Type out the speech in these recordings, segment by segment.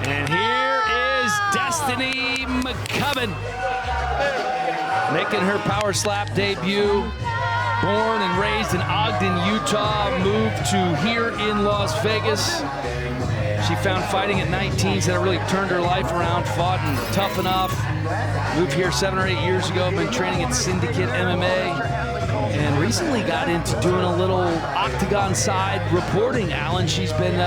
And here is Destiny McCubbin making her power slap debut. Born and raised in Ogden, Utah, moved to here in Las Vegas. She found fighting at 19, said it really turned her life around, fought and tough enough. Moved here 7 or 8 years ago, been training at Syndicate MMA. And recently got into doing a little octagon side reporting, Alan. She's been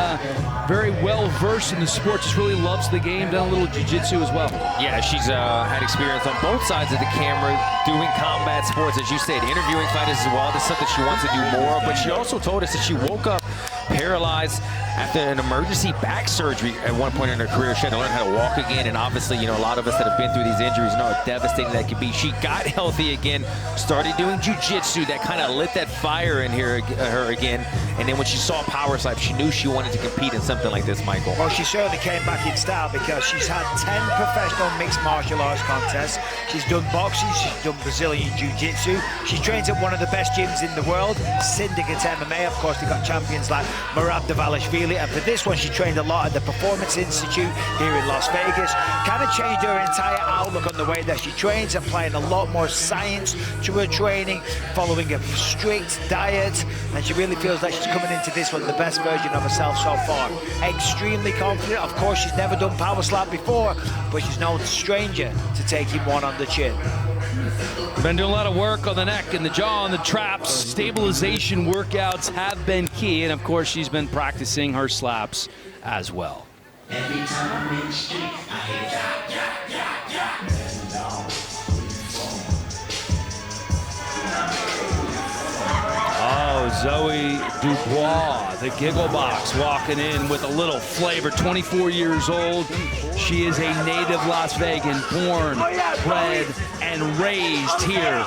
very well versed in the sport, just really loves the game, done a little jiu-jitsu as well. Yeah, she's had experience on both sides of the camera doing combat sports, as you said, interviewing fighters as well. That's something she wants to do more of, but she also told us that she woke up paralyzed after an emergency back surgery at one point in her career. She had to learn how to walk again, and obviously, you know, a lot of us that have been through these injuries know how devastating that can be. She got healthy again, started doing jiu-jitsu, that kind of lit that fire in her again, and then when she saw power slap, she knew she wanted to compete in something like this, Michael. Well, she certainly came back in style because she's had 10 professional mixed martial arts contests. She's done boxing, she's done Brazilian jiu-jitsu. She trains at one of the best gyms in the world, Syndicate MMA. Of course, they've got champions like Merab Dvalishvili, and for this one she trained a lot at the Performance Institute here in Las Vegas. Kind of changed her entire outlook on the way that she trains, applying a lot more science to her training, following a strict diet, and she really feels like she's coming into this one the best version of herself so far. Extremely confident. Of course, she's never done power slap before, but she's no stranger to taking one on the chin. Been doing a lot of work on the neck and the jaw and the traps. Stabilization workouts have been key, and of course she's been practicing her slaps as well. Every time I'm in the street, I hear Oh, Zoe Dubois, the Gigglebox, walking in with a little flavor. 24 years old. She is a native Las Vegan, born, bred, and raised here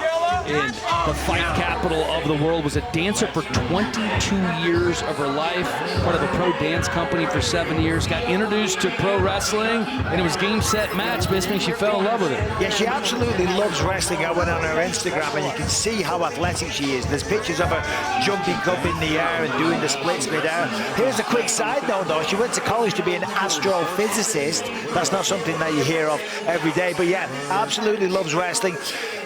in the fight capital of the world. Was a dancer for 22 years of her life, part of a pro dance company for 7 years. Got introduced to pro wrestling, and it was game, set, match. Basically, she fell in love with it. Yeah, she absolutely loves wrestling. I went on her Instagram, and you can see how athletic she is. There's pictures of her jumping up in the air and doing the splits mid-air. Here's a quick side note, though. She went to college to be an astrophysicist. That's not something that you hear of every day, but yeah, absolutely loves wrestling.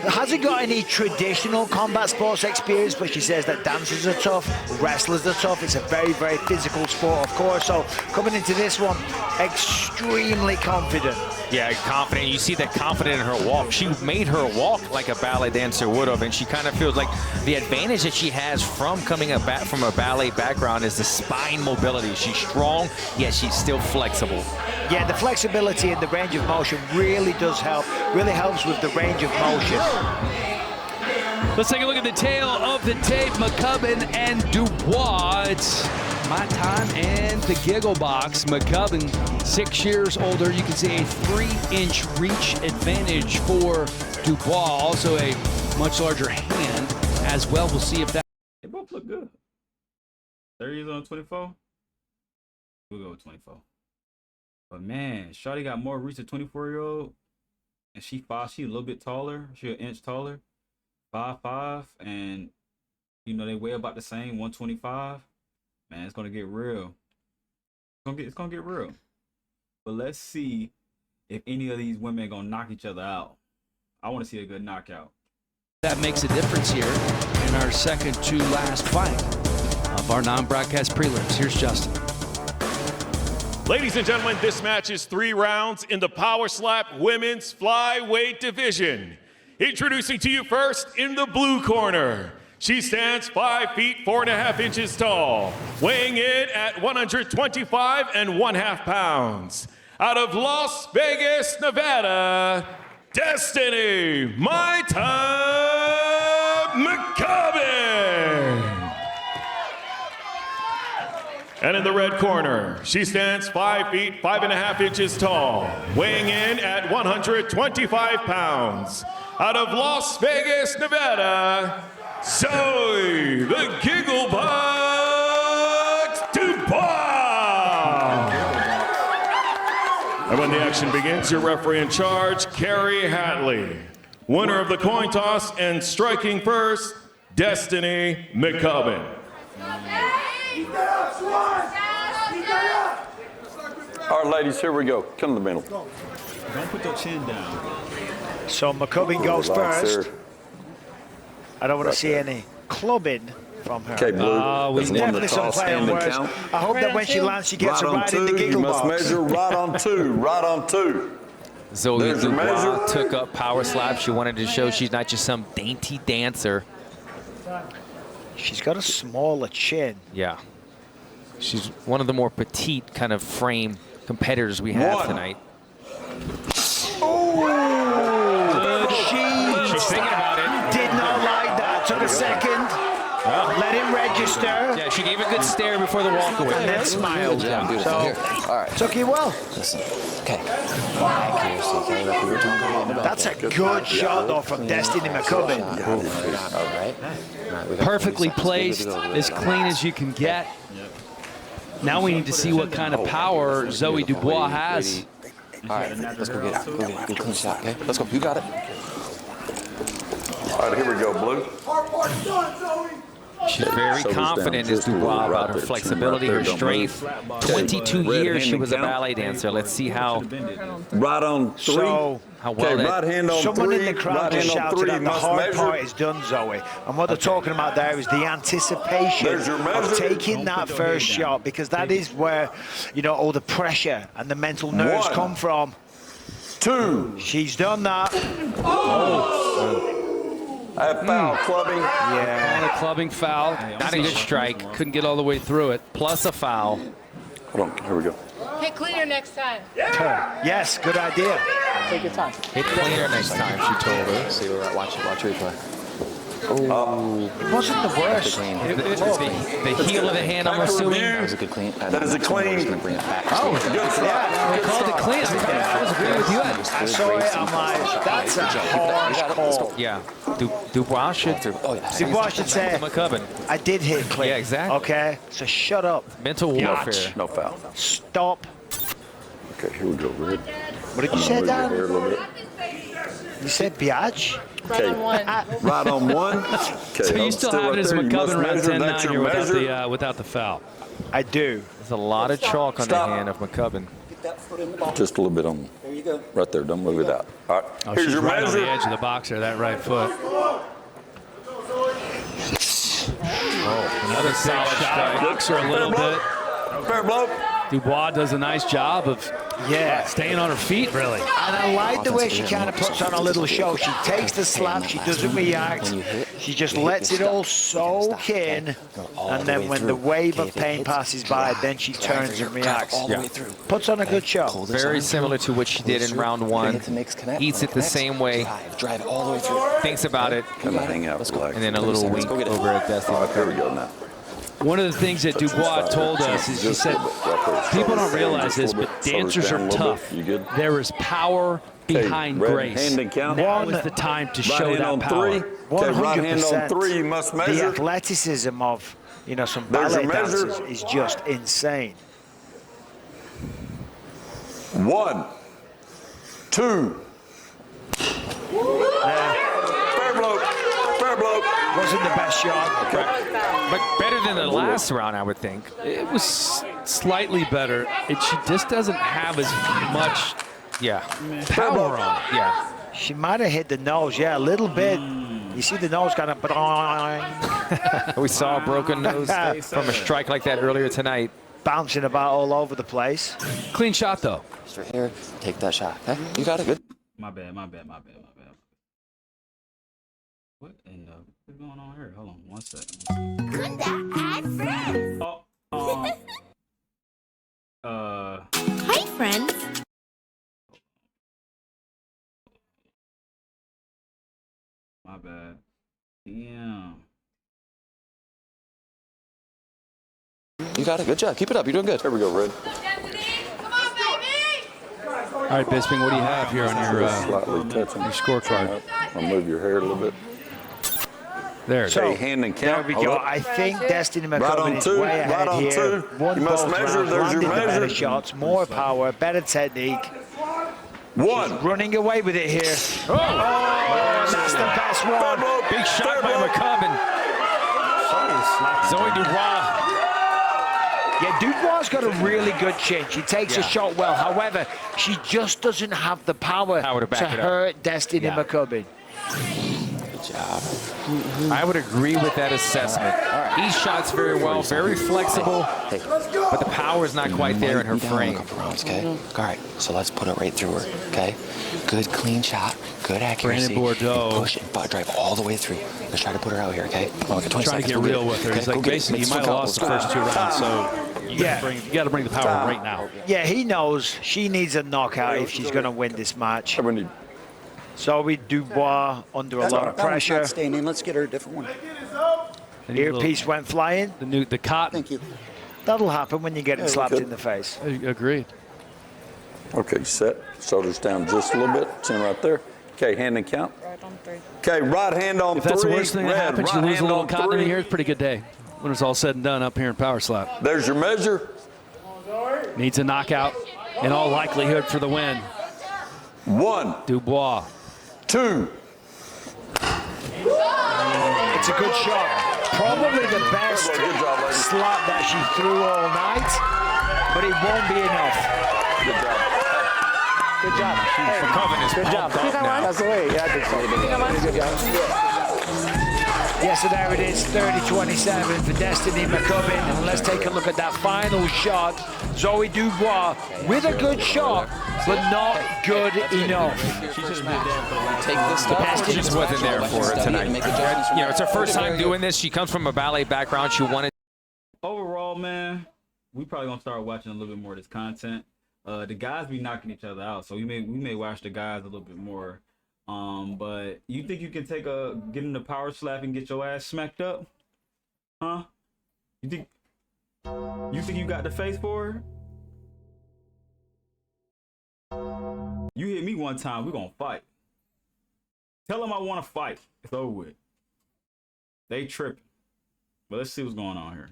Hasn't got any traditional combat sports experience, but she says that dancers are tough, wrestlers are tough. It's a very, very physical sport, of course. So coming into this one, extremely confident. Yeah, confident. You see that confident in her walk. She made her walk like a ballet dancer would have, and she kind of feels like the advantage that she has from coming from a ballet background is the spine mobility. She's strong, yet she's still flexible. Yeah, the flexibility and the range of motion really does help. Really helps with the range of motion. Let's take a look at the tail of the tape. McCubbin and Dubois. It's my time and the Gigglebox. McCubbin, 6 years older. You can see a 3-inch reach advantage for Dubois. Also a much larger hand as well. We'll see if that. They both look good. 30 years on 24. We'll go with 24. But man, Shawty got more reach than 24-year-old. And she a little bit taller. She an inch taller. 5'5", and you know they weigh about the same, 125. Man, it's gonna get real. It's gonna get real. But let's see if any of these women are gonna knock each other out. I want to see a good knockout. That makes a difference here in our second to last fight of our non-broadcast prelims. Here's Justin. Ladies and gentlemen, this match is 3 rounds in the Power Slap Women's Flyweight Division. Introducing to you first in the blue corner. She stands 5 feet 4.5 inches tall, weighing in at 125 1/2 pounds. Out of Las Vegas, Nevada, Destiny, my time, McCubbin. And in the red corner, she stands 5 feet 5.5 inches tall, weighing in at 125 pounds. Out of Las Vegas, Nevada, Zoe, the Gigglebox Dubois. And when the action begins, your referee in charge, Carrie Hatley. Winner of the coin toss and striking first, Destiny McCubbin. All right, ladies, here we go. Come to the middle. Don't put your chin down. So McCubbin goes Relax first. there. I don't want to see any clubbing from her. Okay, Blue. There's definitely some play on words. I hope that when she lands, she gets Right it on right in the two. You must Gigglebox. measure right on two. Right on two. Zoe There's your Dubois measure. took up power slap. She wanted to show she's not just some dainty dancer. She's got a smaller chin. Yeah. She's one of the more petite kind of frame competitors we have One. tonight. She's thinking about it. Did not like that. Took a second. Let it register. Yeah, she gave a good stare before the walkaway. And then smiled. So, All right. took it well. Listen. Okay. Accuracy. Okay. Like we were talking about. That's a good shot, though, from Destiny McCubbin. All right. All right. We got Perfectly 30 seconds. placed, Good to go. as clean as you can get. Now we need to see what kind of power Zoe Dubois has. All right. Let's go get it. Go get it. Good clean shot. Okay. Let's go. You got it. All right, here we go, Blue. She's very Shoulders confident down, as just a little Dubois right about her there, chin flexibility, right her there, don't move. strength. 22 Red years she hand was a count. ballet dancer. Let's see how Right on three. So, how well Okay, that. right hand on someone three. in the crowd Right just hand on shouted three. that the Must hard measure. part is done, Zoe. And what they're talking about there is the anticipation There's your of measure. taking that first shot, because that is where, you know, all the pressure and the mental nerves One. come from. Two. She's done that. That foul clubbing. Yeah. And a clubbing foul. Not a good strike. Couldn't get all the way through it. Plus a foul. Hold on, here we go. Hit cleaner next time. Yes, good idea. Take your time. Hit cleaner next time, she told her. See, we're right. Watch replay. It wasn't the worst. The heel of the hand, I'm assuming. That was a good clean. That is a clean. Going to bring it back. Oh, good start. They called it clean. I was agreeing with you. I saw it, I'm like, that's a harsh call. Yeah. Dubois should. Oh, yeah. Dubois should say, McCubbin. I did hit clean. Yeah, exactly. Okay, so shut up. Mental warfare. No foul. Stop. Okay, here we go, Red. What did you say, Move your hair Dan? a little bit. You said biatch? Right on one. Right on one. Okay, So you hold still still have it right as there. You must McCubbin around measure. 10-9 That's your here measure. without the foul. I do. There's a lot of chalk on Stop. the hand of McCubbin. Just a little bit on. There you go. Right there. Don't move it out. All right. Oh, Here's she's your right on the measure. edge of the box there, that right foot. Another solid shot. Rocks her a little bit. Fair blow. Dubois does a nice job of staying on her feet, really. And I like the way she kind of puts on a little show. She takes the slap, she doesn't react, she just lets it all soak in, and then when the wave of pain passes by, then she turns and reacts. Puts on a good show. Very similar to what she did in round one. Eats it the same way. Drive it all the way through. Thinks about it. Kind of hang out, relax. And then a little wink over at Destiny Here we McCubbin. go now. One of the things that Dubois told us is she said, people don't realize this, but dancers are tough. You good? There is power behind red grace. hand and count. Now is the time to Right show hand that on power. three. Okay, right hand on 3, you must The measure. athleticism of, you know, some There's ballet your measure. dancers is just insane. 1, 2. Fair blow. Fair blow. Wasn't the best shot. But better than the last round, I would think. It was slightly better. She just doesn't have as much power on it. Yeah. She might have hit the nose, a little bit. You see the nose kind of We saw a broken nose from a strike like that earlier tonight. bouncing about all over the place. Clean shot, though. Straight here. Take that shot. Okay? You got it. Good. My bad. What in the what's going on here? Hold on 1 second. Hi, friends. My bad. Damn. You got it. Good job. Keep it up. You're doing good. Here we go, Red. All right, Bisping, what do you have here on your scorecard? I'll move your hair a little bit. There it is. Okay, hand and There count. we Hold go. up. I think Destiny Right McCubbin on is two, way ahead right on here. two. Won You must both measure. rounds, There's your landed the better measure. shots, more power, better technique. 1. Running away with it here. Oh, that's the best one. Big shot by McCubbin. Zoe Dubois Yeah, Dubois got a really good chin. She takes a shot well. However, she just doesn't have the power to back it up. hurt Destiny McCubbin. Good job. I would agree with that assessment. He shots very well, very flexible, but the power is not quite there in her frame. A couple rounds, okay? All right, so let's put it right through her, okay? Good clean shot, good accuracy. Brandon Bordeaux. Push it, butt drive all the way through. Let's try to put her out here, okay? Come on, 20 Trying to seconds, get go real it. with her. Okay, He's go like, get it. basically, you Let's might have flip lost the out. first 2 rounds, so you got to bring the power right now. Yeah, he knows she needs a knockout if she's going to win this match. Zoe Dubois under a lot of pressure. Not staying in. Let's get her a different one. Earpiece went flying. The cotton. Thank you. That'll happen when you're getting slapped in the face. Agreed. Okay, set. Shoulders down just a little bit. Chin right there. Okay, hand and count. Right on 3. Okay, right hand on If 3. that's the worst thing that Red, happens, right you lose a hand little on cotton in 3. here, it's a pretty good day when it's all said and done up here in Power Slap. There's your measure. Needs a knockout in all likelihood for the win. 1, Dubois. 2. It's a good shot. Probably the best Good job, lady. slap that she threw all night, but it won't be enough. Good job. Good job. McCubbin is Good job. pumped up now. That's the way. Yeah, I think so. Good job. Yes, so there it is, 30-27 for Destiny McCubbin. And let's take a look at that final shot. Zoe Dubois with a good shot, but not good enough. Take this stuff. She just wasn't there for it tonight. You know, it's her first time doing this. She comes from a ballet background. She wanted. Overall, man, we probably gonna start watching a little bit more of this content. The guys be knocking each other out, so we may watch the guys a little bit more. But you think you can get in the power slap and get your ass smacked up? Huh? You think you got the face for her? You hit me one time, we gonna fight. Tell them I want to fight. It's over with. They tripping. But let's see what's going on here.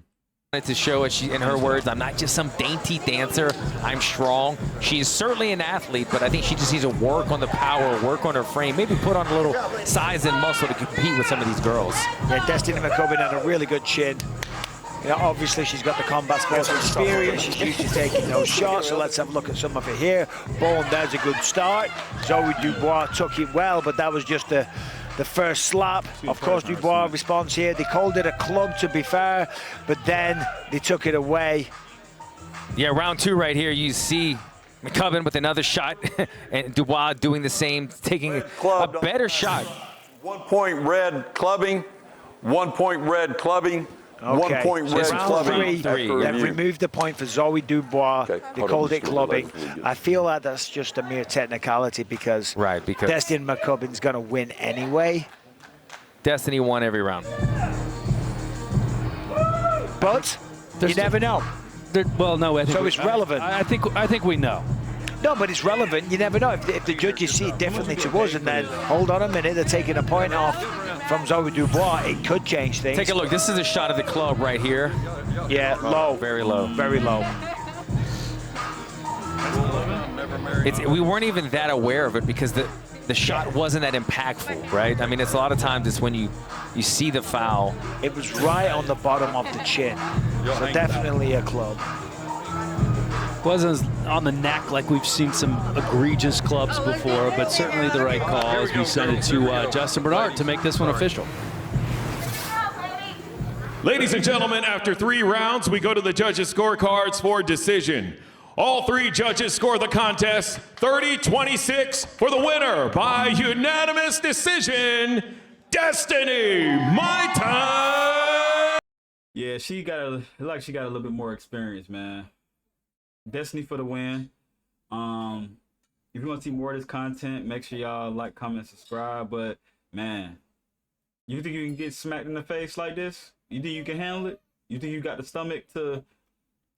To show it, in her words, I'm not just some dainty dancer. I'm strong. She is certainly an athlete, but I think she just needs to work on the power, work on her frame, maybe put on a little size and muscle to compete with some of these girls. Yeah, Destiny McCubbin had a really good chin. You know, obviously, she's got the combat sports experience. She's used to taking those shots, so let's have a look at some of it here. Boom, there's a good start. Zoe Dubois took it well, but that was just the first slap. Of course, Dubois responds here. They called it a club, to be fair, but then they took it away. Yeah, round 2 right here, you see McCubbin with another shot, and Dubois doing the same, taking a better shot. 1 point red clubbing. 1 point red clubbing. Okay. 1 point red Round clubbing. three, they've removed the point for Zoe Dubois. Okay, They hold called on, it just clubbing. relax, really I feel like that's just a mere technicality because Destiny McCubbin's going to win anyway. Destiny won every round. But you never know. Well, no, I think So it's relevant. I think we know. No, but it's relevant. You never know. If the judges see it differently to us and then, hold on a minute, they're taking a point off from Zoe Dubois, it could change things. Take a look. This is a shot of the club right here. Yeah, low. Very low. Very low. We weren't even that aware of it because the shot wasn't that impactful, right? I mean, it's a lot of times it's when you see the foul. It was right on the bottom of the chin. So definitely a club. Wasn't on the neck like we've seen some egregious clubs before, but certainly the right call as we send it to Justin Bernard to make this one official. Ladies and gentlemen, after 3 rounds, we go to the judges' scorecards for decision. All 3 judges score the contest 30-26 for the winner by unanimous decision, Destiny. My time. Yeah, she got a little bit more experience, man. Destiny for the win. If you want to see more of this content, make sure y'all like, comment, subscribe. But man, you think you can get smacked in the face like this? You think you can handle it? You think you got the stomach to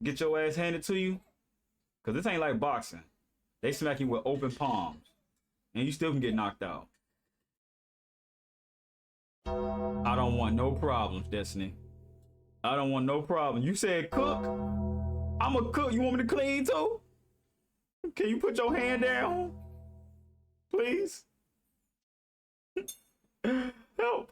get your ass handed to you? Because this ain't like boxing. They smack you with open palms, and you still can get knocked out. I don't want no problems, Destiny. I don't want no problem. You said cook. I'm a cook. You want me to clean too? Can you put your hand down? Please? Help.